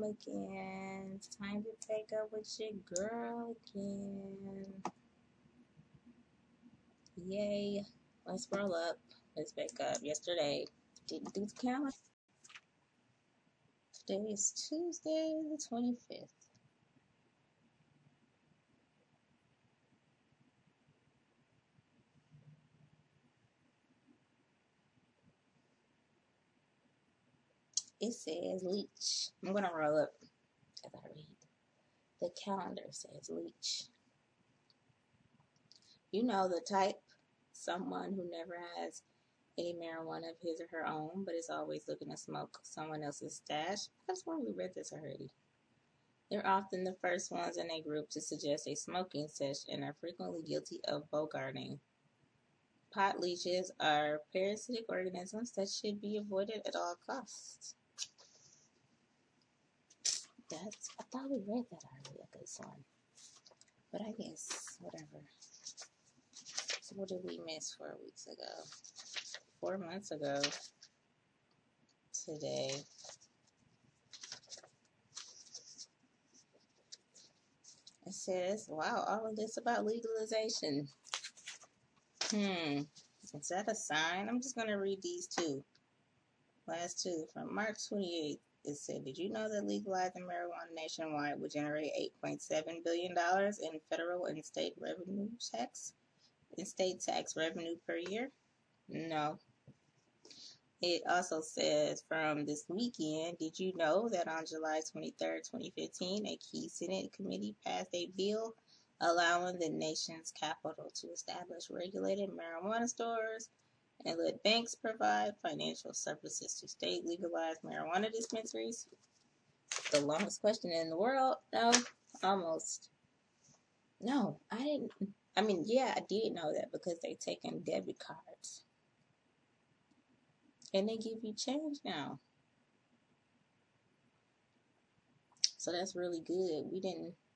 home again. It's time to take up with your girl again. Yay. Let's roll up. Let's back up. Yesterday, didn't do the calendar. Today is Tuesday the 25th. It says leech. I'm going to roll up as I read. The calendar says leech. You know the type. Someone who never has any marijuana of his or her own, but is always looking to smoke someone else's stash. I swear we read this already. They're often the first ones in a group to suggest a smoking sesh and are frequently guilty of bogarting. Pot leeches are parasitic organisms that should be avoided at all costs. I thought we read that already, a good one. But I guess, whatever. So what did we miss 4 weeks ago? 4 months ago today. It says, wow, all of this about legalization. Is that a sign? I'm just going to read these two. Last two. From March 28th, it said, did you know that legalizing marijuana nationwide would generate $8.7 billion in federal and state revenue tax? In state tax revenue per year? No. It also says from this weekend, did you know that on July 23rd, 2015, a key Senate committee passed a bill allowing the nation's capital to establish regulated marijuana stores and let banks provide financial services to state legalized marijuana dispensaries? The longest question in the world? No, almost. No, I didn't. I mean, yeah, I did know that because they taken debit cards. And they give you change now. So that's really good.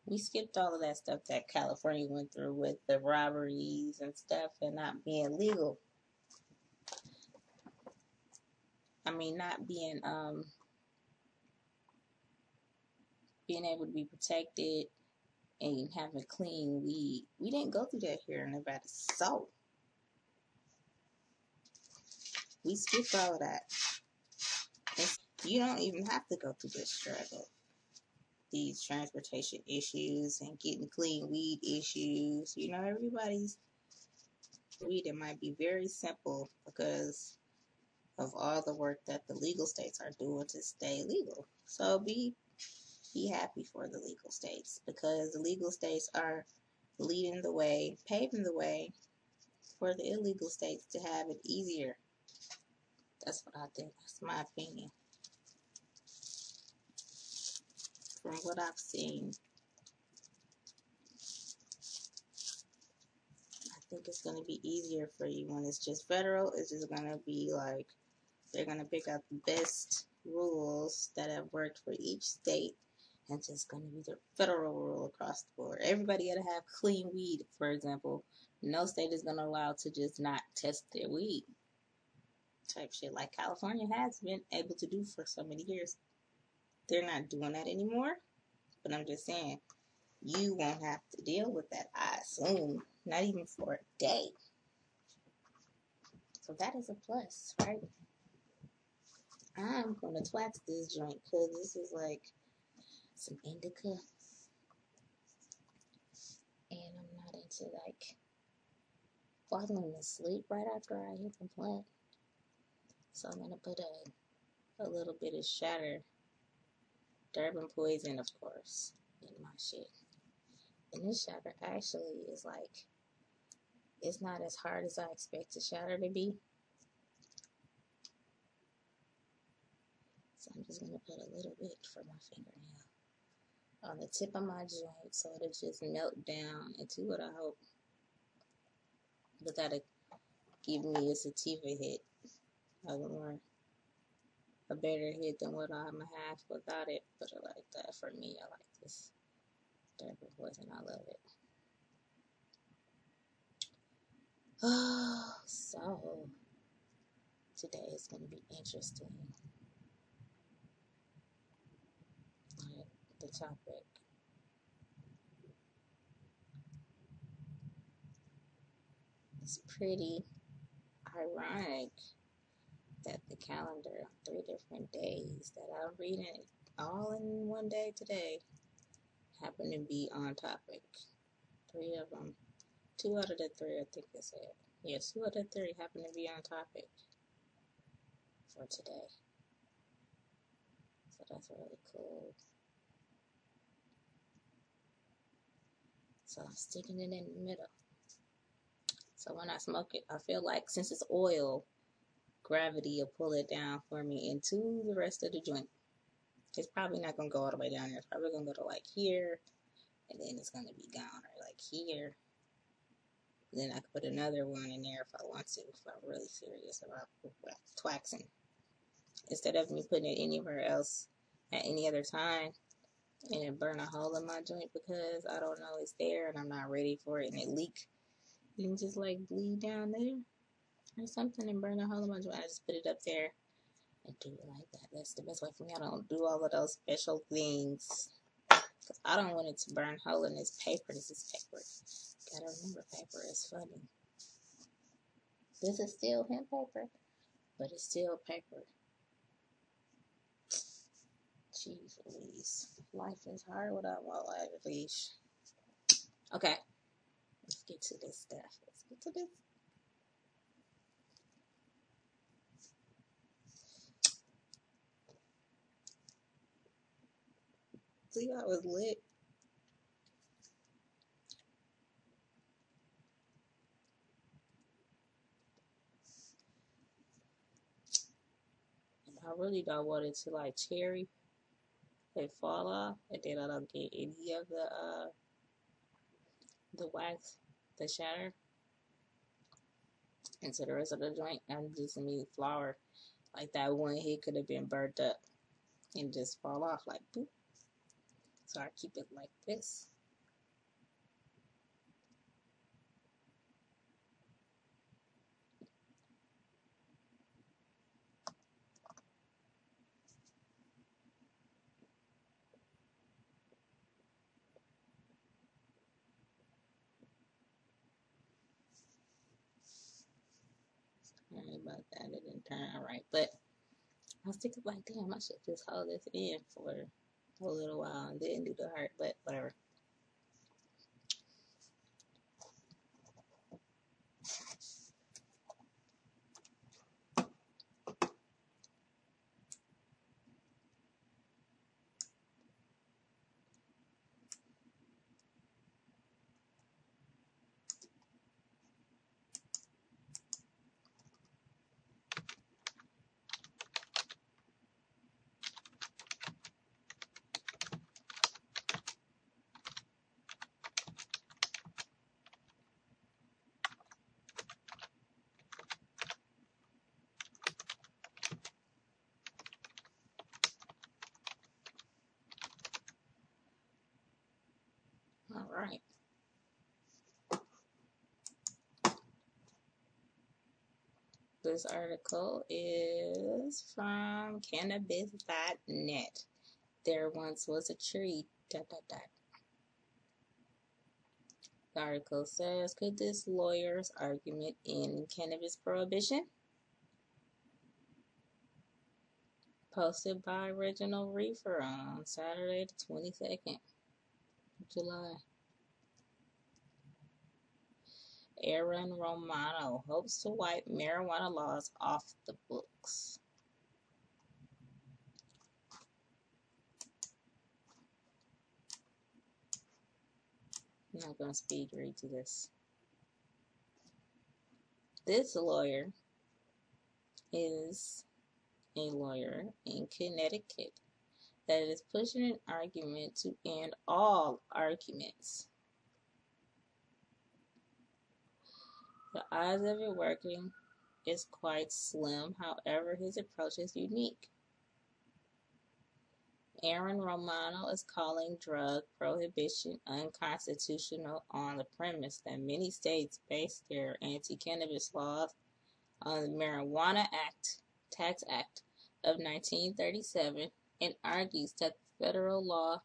We skipped all of that stuff that California went through with the robberies and stuff and not being legal. I mean, not being able to be protected and having clean weed. We didn't go through that here in Nevada. So we skipped all of that. And you don't even have to go through this struggle. These transportation issues and getting clean weed issues. You know, everybody's weed, it might be very simple because of all the work that the legal states are doing to stay legal. So be happy for the legal states because the legal states are leading the way, paving the way for the illegal states to have it easier. That's what I think. That's my opinion. From what I've seen, I think it's going to be easier for you when it's just federal. It's just going to be like they're going to pick out the best rules that have worked for each state and just going to be the federal rule across the board. Everybody got to have clean weed, for example. No state is going to allow to just not test their weed. Type shit like California has been able to do for so many years. They're not doing that anymore. But I'm just saying, you won't have to deal with that, I assume. Not even for a day. So that is a plus, right? I'm going to twax this joint because this is like some indica. And I'm not into like falling asleep right after I hit the plant. So I'm going to put a little bit of shatter, Durban poison, of course, in my shit. And this shatter actually is like, it's not as hard as I expect a shatter to be. So I'm just going to put a little bit for my fingernail on the tip of my joint so it'll just melt down into what I hope. But that'll give me a sativa hit. A better hit than what I'm going to have without it. Put it like that. For me, I like this Durban poison. I love it. So today is going to be interesting. the topic. It's pretty ironic that the calendar on 3 different days that I'm reading it all in one day today happen to be on topic. 3 of them, 2 out of the 3 I think it said. Yeah, 2 out of the 3 happen to be on topic for today. So that's really cool. So I'm sticking it in the middle. So when I smoke it, I feel like since it's oil, gravity will pull it down for me into the rest of the joint. It's probably not going to go all the way down there. It's probably going to go to like here, and then it's going to be gone, or like here. Then I could put another one in there if I want to, if I'm really serious about twaxing. Instead of me putting it anywhere else at any other time and it burn a hole in my joint because I don't know it's there and I'm not ready for it and it leak. You can just like bleed down there or something and burn a hole in my joint. I just put it up there and do it like that. That's the best way for me. I don't do all of those special things because I don't want it to burn a hole in this paper. This is paper. Gotta remember, paper is funny. This is still hemp paper, but it's still paper. Jeez Louise. Life is hard without my life leash. Okay. Let's get to this stuff. Let's get to this. See, I was lit. I really don't want it to like cherry and fall off, and then I don't get any of the wax, the shatter, into the rest of the joint. I'm just need flour. Like that one hit could have been burnt up and just fall off like boop. So I keep it like this. Sorry about that, it didn't turn out right, but I was thinking like, damn, I should just hold this in for a little while and then do the heart, but whatever. All right. This article is from CANNABIS.net. There once was a tree. ... The article says, could this lawyer's argument end cannabis prohibition? Posted by Reginald Reefer on Saturday the 22nd of July. Aaron Romano hopes to wipe marijuana laws off the books. I'm not going to speed read to this. This lawyer is a lawyer in Connecticut that is pushing an argument to end all arguments. The odds of it working is quite slim, however, his approach is unique. Aaron Romano is calling drug prohibition unconstitutional on the premise that many states base their anti-cannabis laws on the Marijuana Tax Act of 1937 and argues that the federal law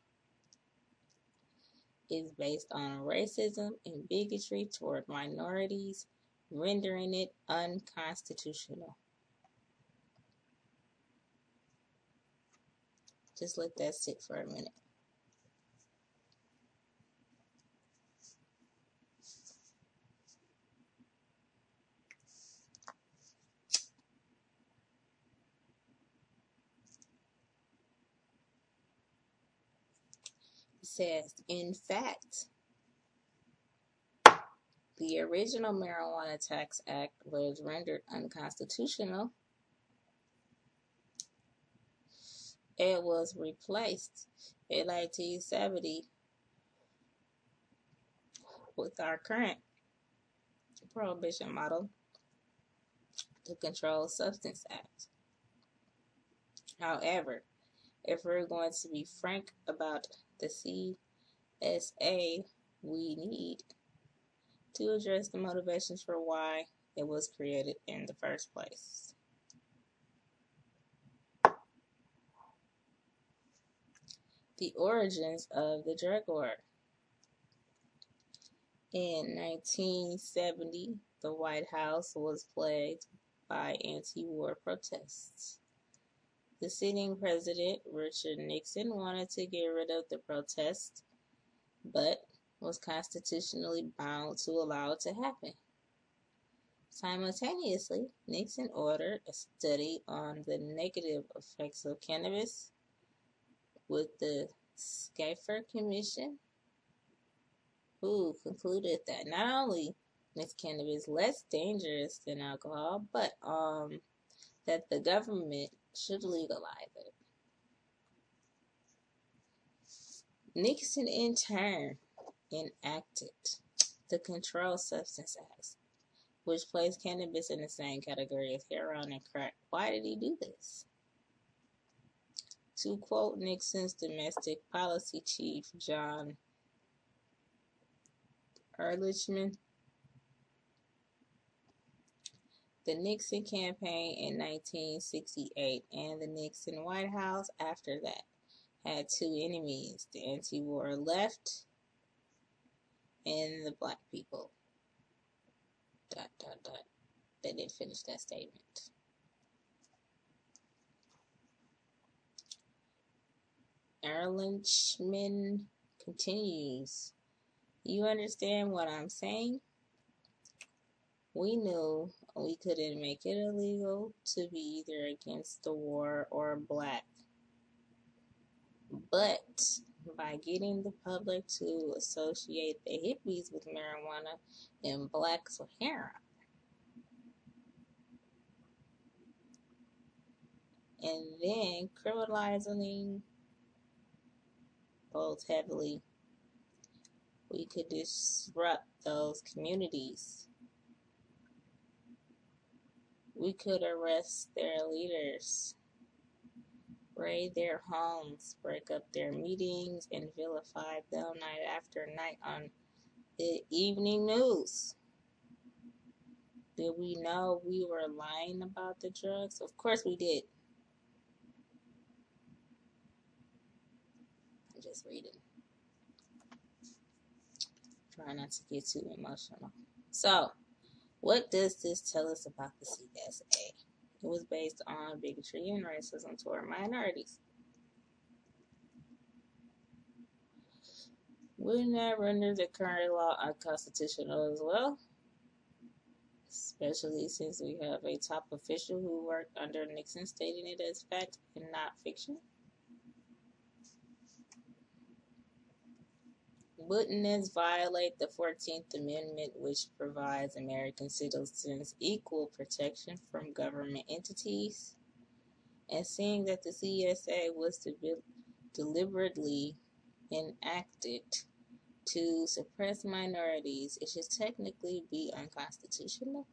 is based on racism and bigotry toward minorities, rendering it unconstitutional. Just let that sit for a minute. It says, in fact, the original Marijuana Tax Act was rendered unconstitutional. It was replaced in 1970 with our current prohibition model, the Controlled Substance Act. However, if we're going to be frank about the CSA, we need to address the motivations for why it was created in the first place. The origins of the drug war. In 1970, the White House was plagued by anti-war protests. The sitting president, Richard Nixon, wanted to get rid of the protests, but was constitutionally bound to allow it to happen. Simultaneously, Nixon ordered a study on the negative effects of cannabis, with the Schaeffer Commission, who concluded that not only is cannabis less dangerous than alcohol, but that the government should legalize it. Nixon, in turn, enacted the Controlled Substance Act, which placed cannabis in the same category as heroin and crack. Why did he do this? To quote Nixon's domestic policy chief, John Ehrlichman, the Nixon campaign in 1968 and the Nixon White House after that had two enemies, the anti-war left and the black people. ... They didn't finish that statement. Ehrlichman continues, you understand what I'm saying? We knew we couldn't make it illegal to be either against the war or black. But by getting the public to associate the hippies with marijuana and blacks with heroin, and then criminalizing both heavily, we could disrupt those communities. We could arrest their leaders, raid their homes, break up their meetings, and vilify them night after night on the evening news. Did we know we were lying about the drugs? Of course we did. I'm just reading. Try not to get too emotional. So, what does this tell us about the CSA? It was based on bigotry and racism toward minorities. Wouldn't that render the current law unconstitutional as well? Especially since we have a top official who worked under Nixon stating it as fact and not fiction. Wouldn't this violate the 14th Amendment, which provides American citizens equal protection from government entities? And seeing that the CSA was deliberately enacted to suppress minorities, it should technically be unconstitutional.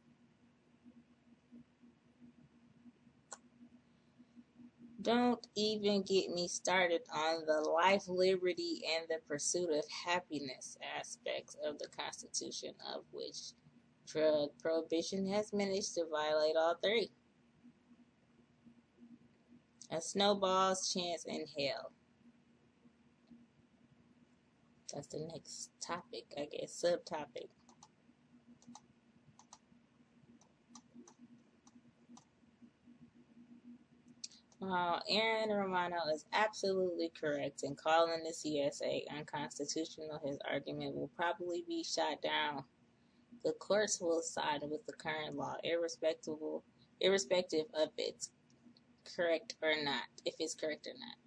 Don't even get me started on the life, liberty, and the pursuit of happiness aspects of the Constitution, of which drug prohibition has managed to violate all three. A snowball's chance in hell. That's the next topic, I guess, subtopic. Aaron Romano is absolutely correct in calling the CSA unconstitutional. His argument will probably be shot down. The courts will side with the current law, irrespective of it's correct or not, if it's correct or not.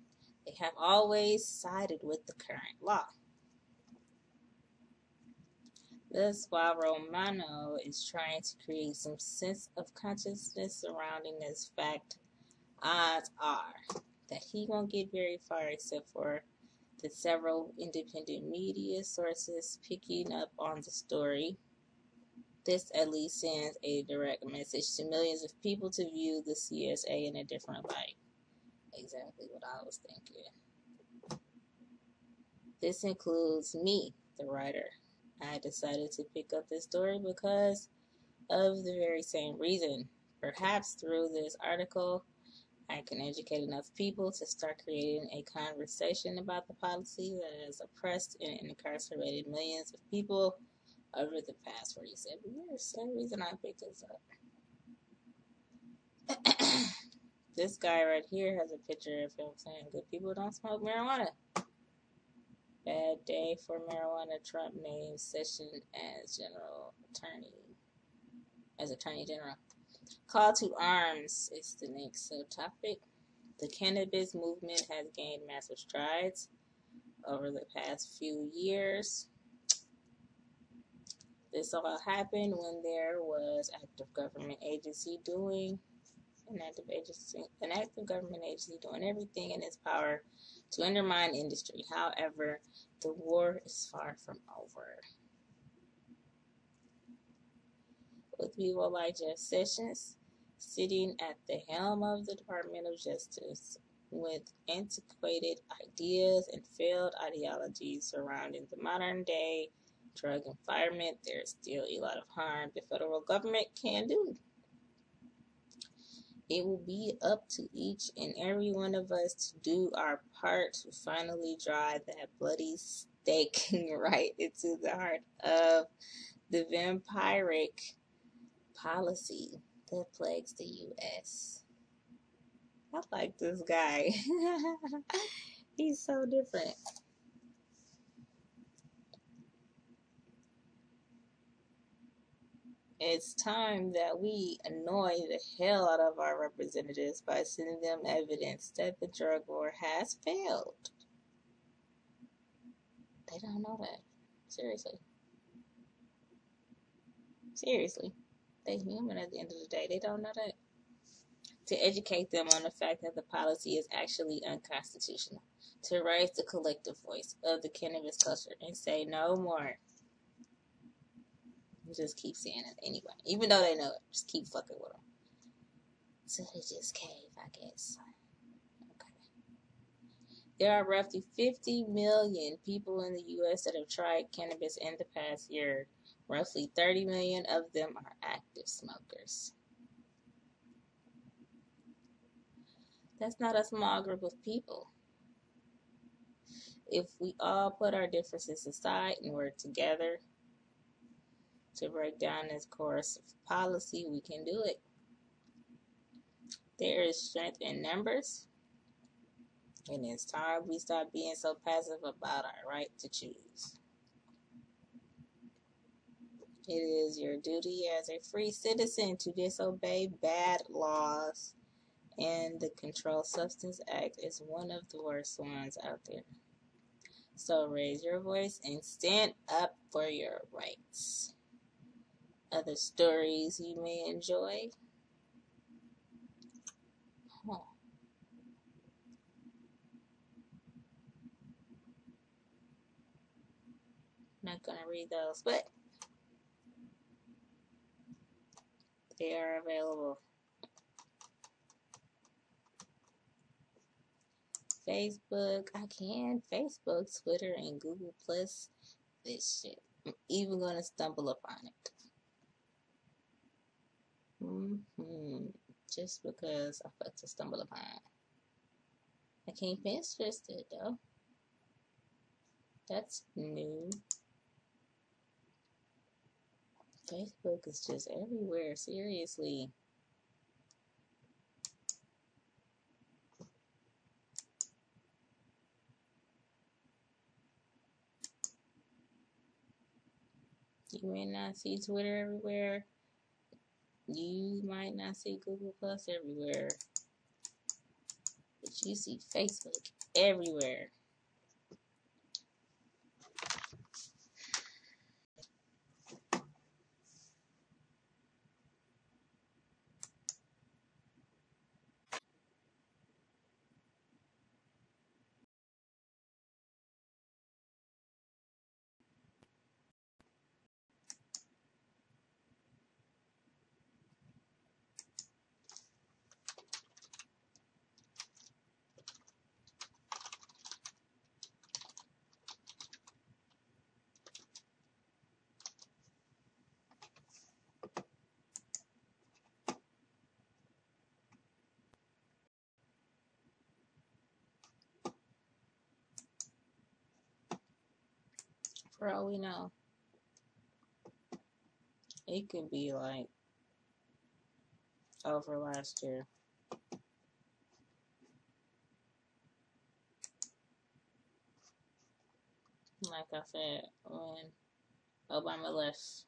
They have always sided with the current law. Thus, while Romano is trying to create some sense of consciousness surrounding this fact, odds are that he won't get very far except for the several independent media sources picking up on the story. This at least sends a direct message to millions of people to view the CSA in a different light. Exactly what I was thinking. This includes me, the writer. I decided to pick up this story because of the very same reason. Perhaps through this article, I can educate enough people to start creating a conversation about the policy that has oppressed and incarcerated millions of people over the past 47 years. Same reason I picked this up. This guy right here has a picture of him saying, "Good people don't smoke marijuana." Bad day for marijuana. Trump names Sessions as Attorney General. Call to arms is the next subtopic. The cannabis movement has gained massive strides over the past few years. This all happened when there was an active government agency doing everything in its power to undermine industry. However, the war is far from over. With people like Jeff Sessions sitting at the helm of the Department of Justice with antiquated ideas and failed ideologies surrounding the modern day drug environment, there's still a lot of harm the federal government can do. It will be up to each and every one of us to do our part to finally drive that bloody stake right into the heart of the vampiric policy that plagues the U.S. I like this guy. He's so different. It's time that we annoy the hell out of our representatives by sending them evidence that the drug war has failed. They don't know that. Seriously. They're human at the end of the day. They don't know that. To educate them on the fact that the policy is actually unconstitutional. To raise the collective voice of the cannabis culture and say no more. Just keep saying it anyway. Even though they know it, just keep fucking with them. So they just cave, I guess. Okay. There are roughly 50 million people in the U.S. that have tried cannabis in the past year. Roughly 30 million of them are active smokers. That's not a small group of people. If we all put our differences aside and work together to break down this course of policy, we can do it. There is strength in numbers, and it's time we stop being so passive about our right to choose. It is your duty as a free citizen to disobey bad laws, and the Controlled Substance Act is one of the worst ones out there. So raise your voice and stand up for your rights. Other stories you may enjoy. Not going to read those, but they are available. Facebook, Facebook, Twitter, and Google Plus. This shit. I'm even going to stumble upon it. Just because I felt to stumble upon it. I can't finish it though. That's new. Facebook is just everywhere, seriously. You may not see Twitter everywhere. You might not see Google Plus everywhere. But you see Facebook everywhere. For all we know, it could be like over last year. Like I said, when Obama left,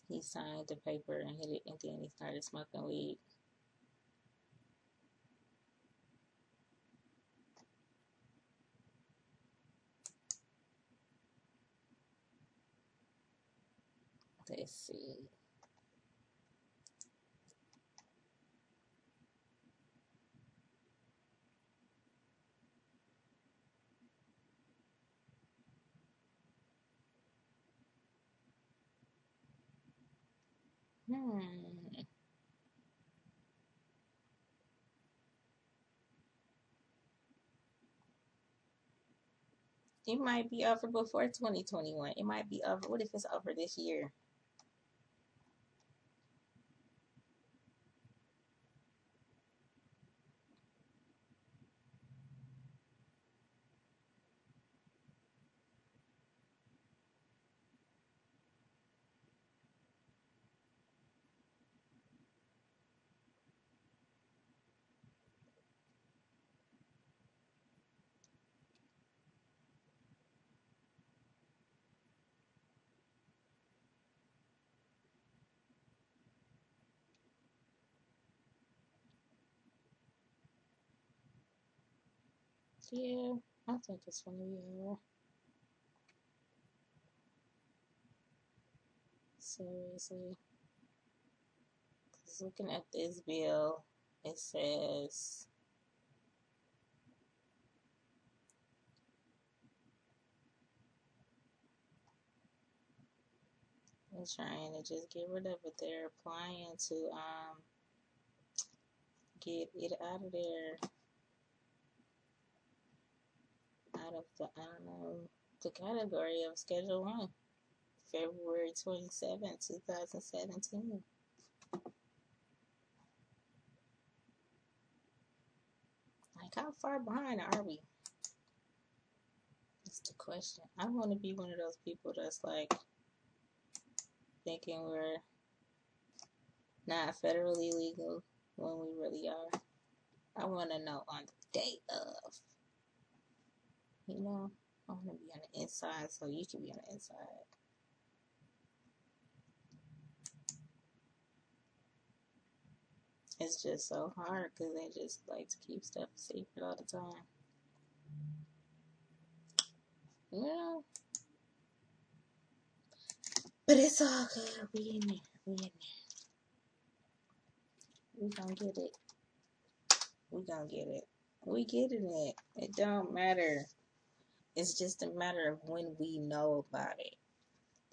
he signed the paper and hit it, and then he started smoking weed. Let's see. It might be over before 2021. It might be over. What if it's over this year? Yeah, I think it's gonna be over. Seriously. Because looking at this bill, it says they're trying to just get rid of it. They're applying to get it out of there, out of the the category of Schedule 1, February 27th, 2017. Like, how far behind are we? That's the question. I want to be one of those people that's like thinking we're not federally legal when we really are. I want to know on the day of. You know, I want to be on the inside so you can be on the inside. It's just so hard because they just like to keep stuff secret all the time. You know? But it's all good. We in there. We in there. We gonna get it. We gonna get it. We getting it. It don't matter. It's just a matter of when we know about it.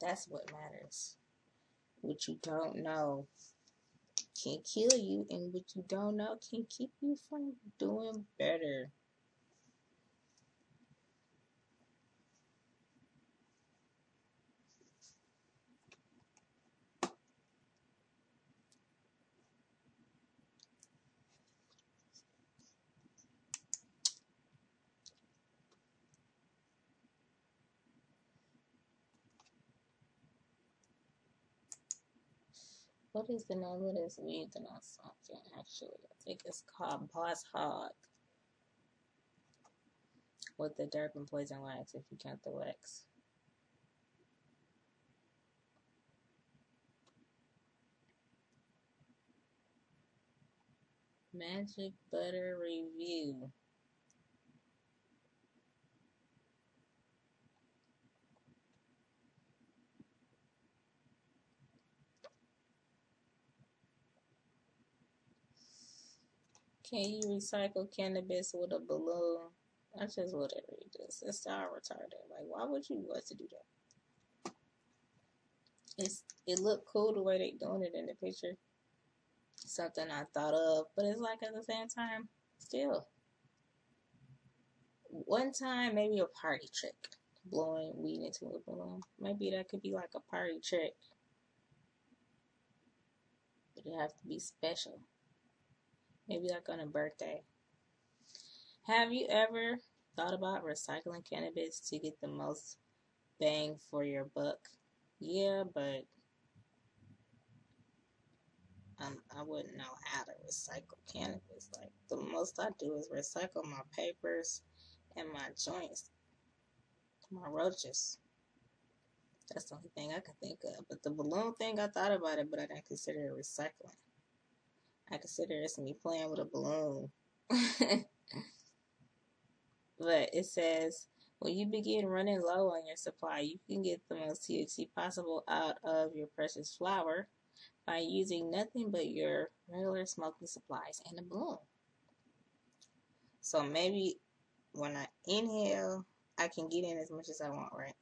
That's what matters. What you don't know can kill you, and what you don't know can keep you from doing better. What is the name of this weed that I'm smoking, actually? I think it's called Boss Hog with the derp and poison wax, if you count the wax. Magic Butter Review. Can you recycle cannabis with a balloon? I just want to read this. It's all retarded. Like, why would you want to do that? It looked cool the way they doing it in the picture. Something I thought of, but it's like at the same time, still. One time, maybe a party trick. Blowing weed into a balloon. Maybe that could be like a party trick. But it have to be special. Maybe like on a birthday. Have you ever thought about recycling cannabis to get the most bang for your buck? Yeah, but I wouldn't know how to recycle cannabis. Like, the most I do is recycle my papers and my joints, my roaches. That's the only thing I can think of. But the balloon thing, I thought about it, but I didn't consider it recycling. I consider it me playing with a balloon. But it says, when you begin running low on your supply, you can get the most THC possible out of your precious flower by using nothing but your regular smoking supplies and a balloon. So maybe when I inhale, I can get in as much as I want, right?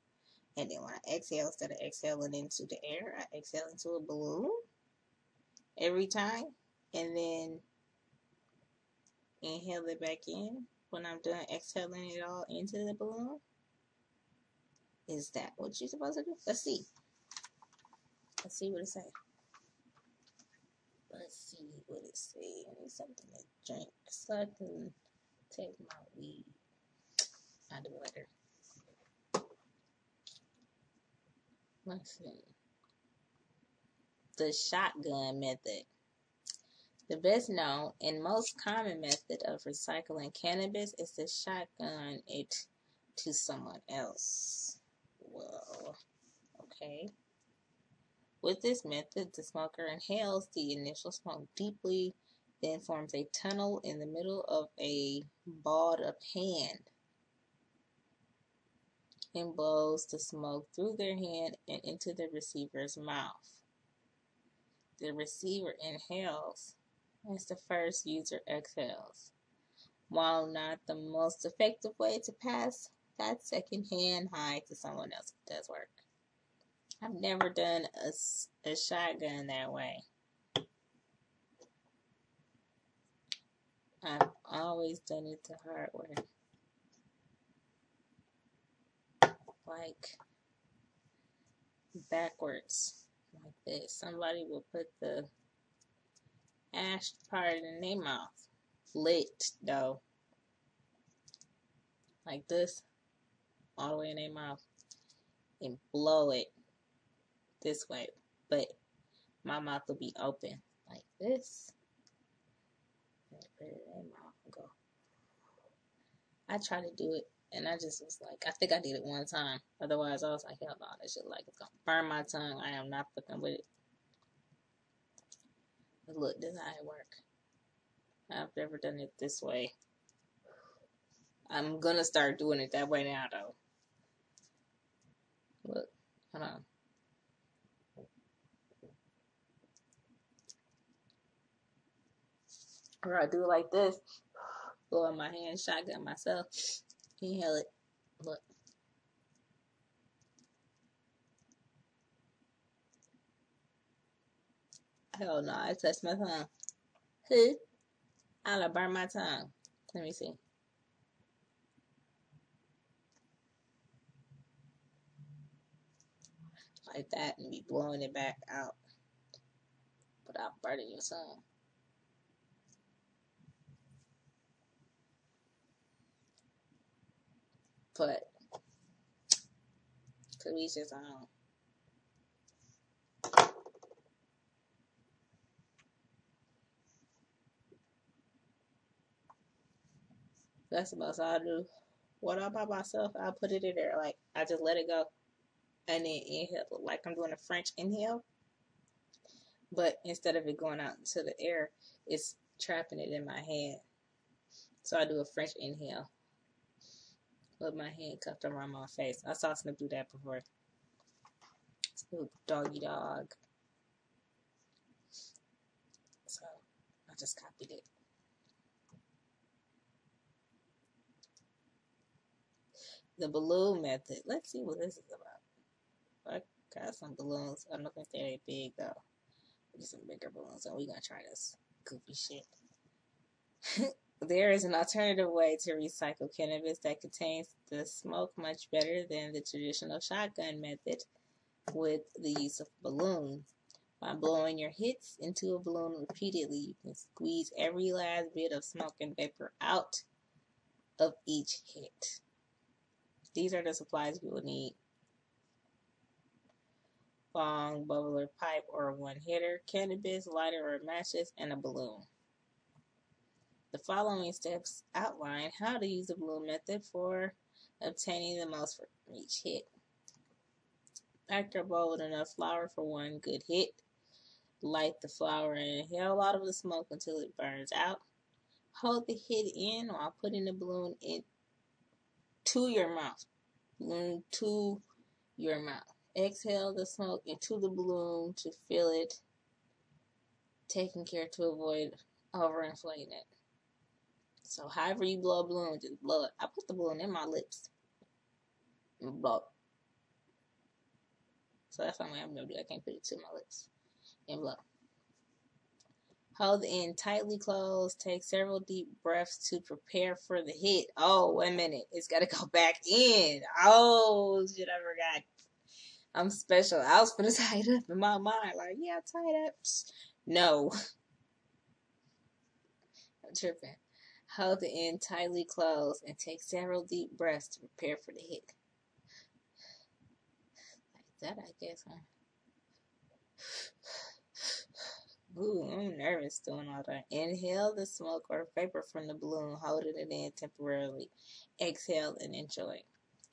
And then when I exhale, instead of exhaling into the air, I exhale into a balloon every time. And then inhale it back in when I'm done exhaling it all into the balloon. Is that what you're supposed to do? Let's see. Let's see what it says. Let's see what it says. I need something to drink so I can take my weed out of the water. Let's see. The shotgun method. The best known and most common method of recycling cannabis is to shotgun it to someone else. Well, okay. With this method, the smoker inhales the initial smoke deeply, then forms a tunnel in the middle of a balled up hand and blows the smoke through their hand and into the receiver's mouth. The receiver inhales as the first user exhales. While not the most effective way to pass that second hand high to someone else, it does work. I've never done a shotgun that way. I've always done it the hard way. Like backwards, like this. Somebody will put the ash part in their mouth. Lit, though. Like this, all the way in their mouth. And blow it this way. But my mouth will be open. Like this. And put it in their mouth and go. I tried to do it. And I just was like, I think I did it one time. Otherwise, I was like, hell no, that shit like it's gonna burn my tongue. I am not fucking with it. But look, this is how it work. I've never done it this way. I'm gonna start doing it that way now, though. Look, hold on. Or I do it like this. Blow in my hand, shotgun myself. Inhale it. Look. Hell no, I touched my tongue. I'll burn my tongue. Let me see. Like that and be blowing it back out without burning your tongue. But to each his own. That's about all I do. When I'm by myself, I put it in there. Like, I just let it go. And then inhale, like I'm doing a French inhale. But instead of it going out into the air, it's trapping it in my hand. So I do a French inhale with my hand cupped around my face. I saw Snoop do that before. Snoop doggy dog. So I just copied it. The balloon method. Let's see what this is about. I got some balloons. I don't think they're that big though. Get some bigger balloons and we're gonna try this goofy shit. There is an alternative way to recycle cannabis that contains the smoke much better than the traditional shotgun method with the use of balloons. By blowing your hits into a balloon repeatedly, you can squeeze every last bit of smoke and vapor out of each hit. These are the supplies you will need: bong, bubbler, pipe, or one hitter, cannabis, lighter or matches, and a balloon. The following steps outline how to use the balloon method for obtaining the most from each hit. Pack your bowl with enough flour for one good hit. Light the flour and inhale out of the smoke until it burns out. Hold the hit in while putting the balloon into your mouth. Balloon to your mouth. Exhale the smoke into the balloon to fill it, taking care to avoid overinflating it. So however you blow a balloon, just blow it. I put the balloon in my lips and blow it. So that's what I'm going to do. I can't put it to my lips and blow. Hold the end tightly closed. Take several deep breaths to prepare for the hit. Oh, wait a minute. It's got to go back in. Oh, shit, I forgot. I'm special. I was going to tie it up in my mind. Like, yeah, tie it up. No. I'm tripping. Hold the end tightly closed and take several deep breaths to prepare for the hit. Like that, I guess, huh? Ooh, I'm nervous doing all that. Inhale the smoke or vapor from the balloon, holding it in temporarily. Exhale and enjoy.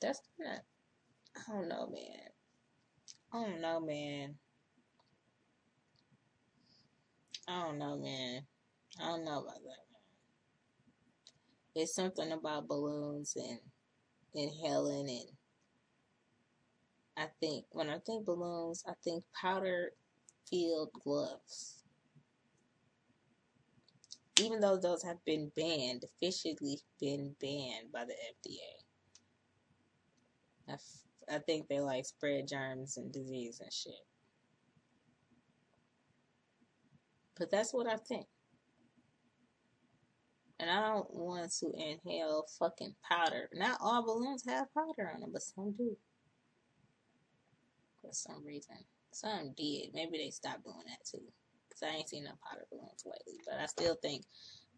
That's not, I don't know, man. I don't know, man. I don't know about that, man. It's something about balloons and inhaling, and when I think balloons, I think powder-filled gloves. Even though those have been banned, officially been banned by the FDA. I think they like spread germs and disease and shit. But that's what I think. And I don't want to inhale fucking powder. Not all balloons have powder on them, but some do. For some reason. Some did. Maybe they stopped doing that too. Because I ain't seen no powder balloons lately. But I still think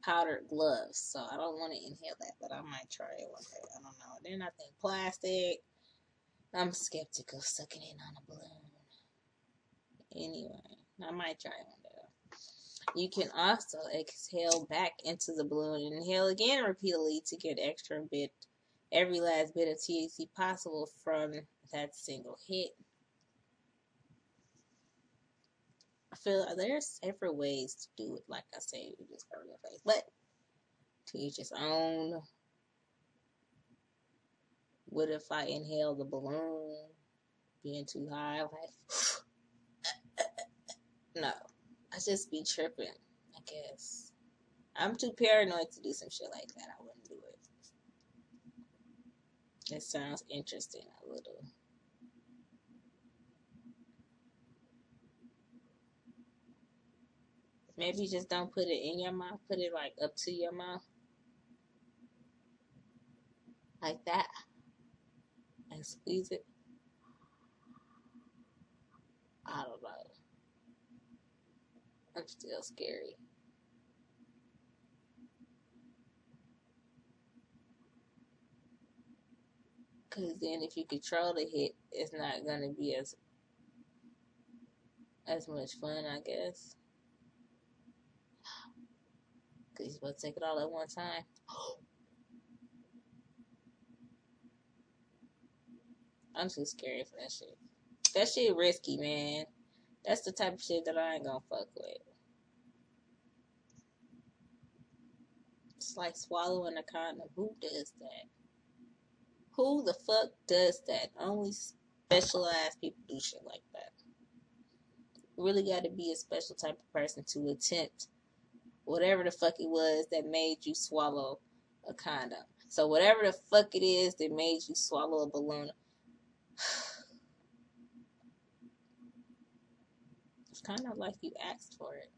powdered gloves. So I don't want to inhale that. But I might try it one day. I don't know. Then I think plastic. I'm skeptical sucking in on a balloon. Anyway, I might try one day. You can also exhale back into the balloon and inhale again repeatedly to get every last bit of THC possible from that single hit. I feel there's several ways to do it. Like I said, you just cover your face, but to each his own. What if I inhale the balloon being too high? Like, no, I just be tripping, I guess. I'm too paranoid to do some shit like that. I wouldn't do it. It sounds interesting a little. Maybe just don't put it in your mouth. Put it like up to your mouth. Like that. And squeeze it. I don't know. I'm still scary. Because then if you control the hit, it's not going to be as much fun, I guess. Because you're supposed to take it all at one time. I'm too scared for that shit. That shit risky, man. That's the type of shit that I ain't gonna fuck with. It's like swallowing a condom. Who does that? Who the fuck does that? Only specialized people do shit like that. You really gotta be a special type of person to attempt whatever the fuck it was that made you swallow a condom. So whatever the fuck it is that made you swallow a balloon, it's kind of like you asked for it.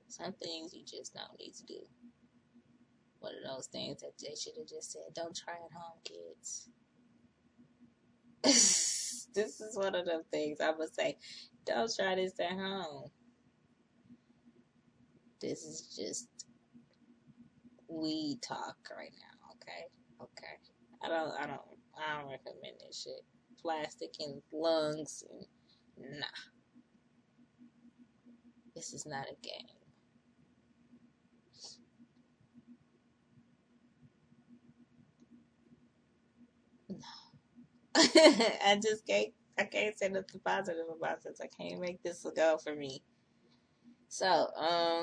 Some things you just don't need to do. One of those things that they should have just said, don't try at home, kids. This is one of them things I would say, don't try this at home. This is just weed talk right now, okay? I don't recommend this shit. Plastic in lungs and nah. This is not a game. No. I can't say nothing positive about this. I can't make this a go for me. So,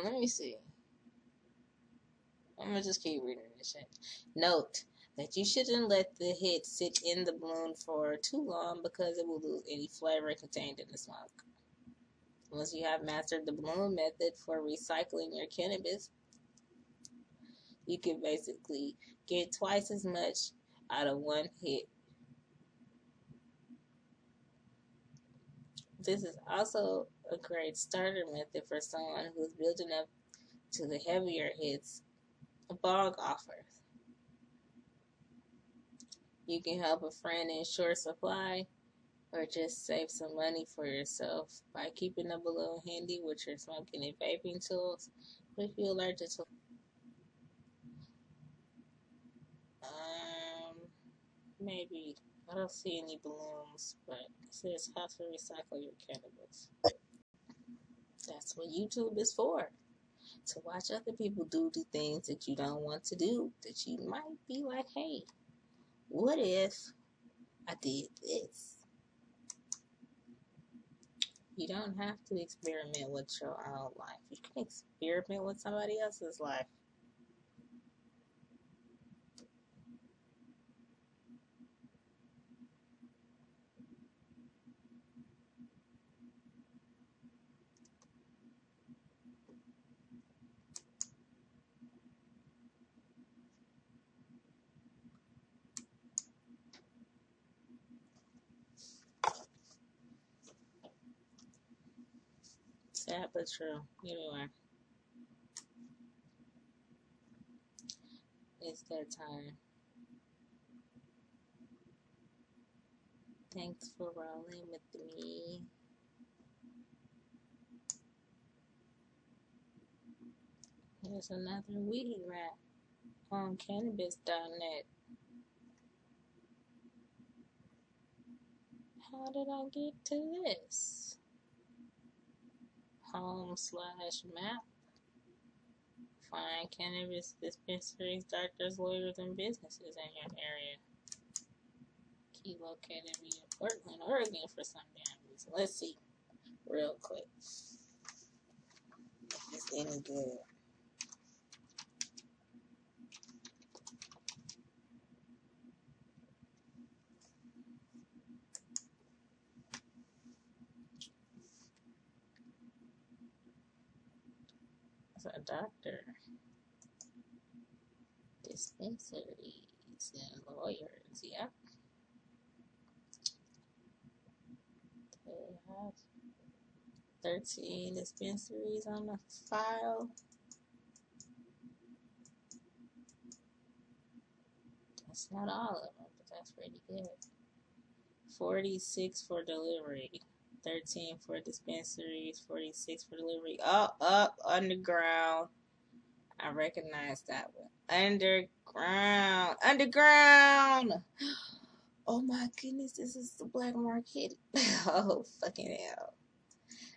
let me see. I'm gonna just keep reading this shit. Note that you shouldn't let the hit sit in the balloon for too long because it will lose any flavor contained in the smoke. Once you have mastered the balloon method for recycling your cannabis, you can basically get twice as much out of one hit. This is also a great starter method for someone who's building up to the heavier hits a bong offers. You can help a friend in short supply or just save some money for yourself by keeping a balloon handy with your smoking and vaping tools. If you're allergic to maybe. I don't see any balloons, but it says how to recycle your cannabis. That's what YouTube is for. To watch other people do the things that you don't want to do. That you might be like, hey, what if I did this? You don't have to experiment with your own life. You can experiment with somebody else's life. Sad but true. Anyway, it's that time. Thanks for rolling with me. Here's another weed rap on cannabis.net. How did I get to this? Home/map. Find cannabis dispensaries, doctors, lawyers, and businesses in your area. Key located in Portland, Oregon for some damn reason. Let's see. Real quick. If it's any good. It's a doctor. Dispensaries and lawyers, yeah. They have 13 dispensaries on the file. That's not all of them, but that's pretty good. 46 for delivery. 13 for dispensaries. 46 for delivery. Oh, up, underground. I recognize that one. Underground. Oh my goodness, this is the black market. Oh, fucking hell.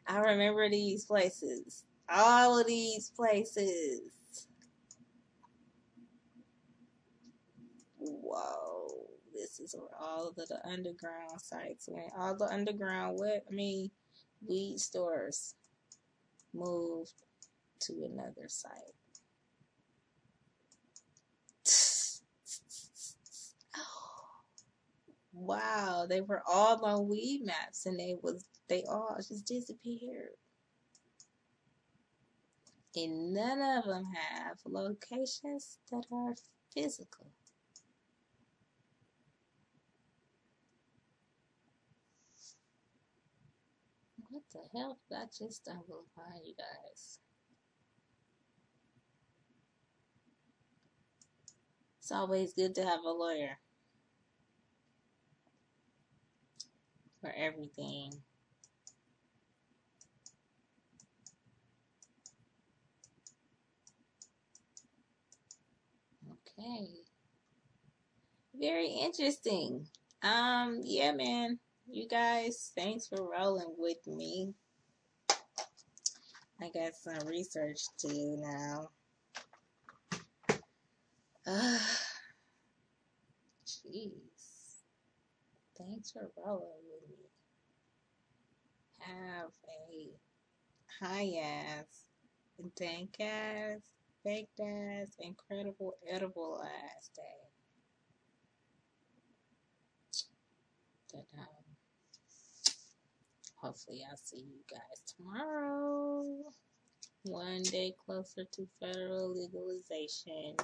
I remember these places. All of these places. Whoa. This this is where all of the underground sites went. All the underground weed stores moved to another site. Wow, they were all on weed maps and they all just disappeared. And none of them have locations that are physical. What the hell did I just stumble upon, you guys? It's always good to have a lawyer for everything. Okay. Very interesting. Yeah, man. You guys, thanks for rolling with me. I got some research to do now. Jeez. Thanks for rolling with me. Have a high-ass, dank-ass, baked-ass, incredible, edible-ass day. But, hopefully I'll see you guys tomorrow. One day closer to federal legalization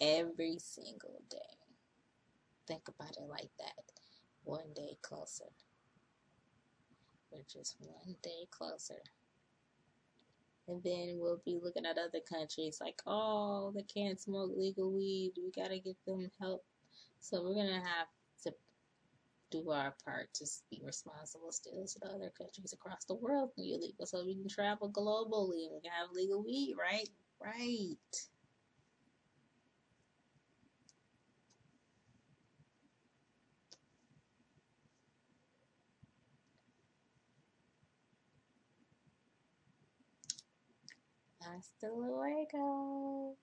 every single day. Think about it like that. One day closer. We're just one day closer. And then we'll be looking at other countries like, oh, they can't smoke legal weed. We got to get them help. So we're going to have to do our part to be responsible still so the other countries across the world can be illegal so we can travel globally and we can have legal weed, right? Right. Hasta luego.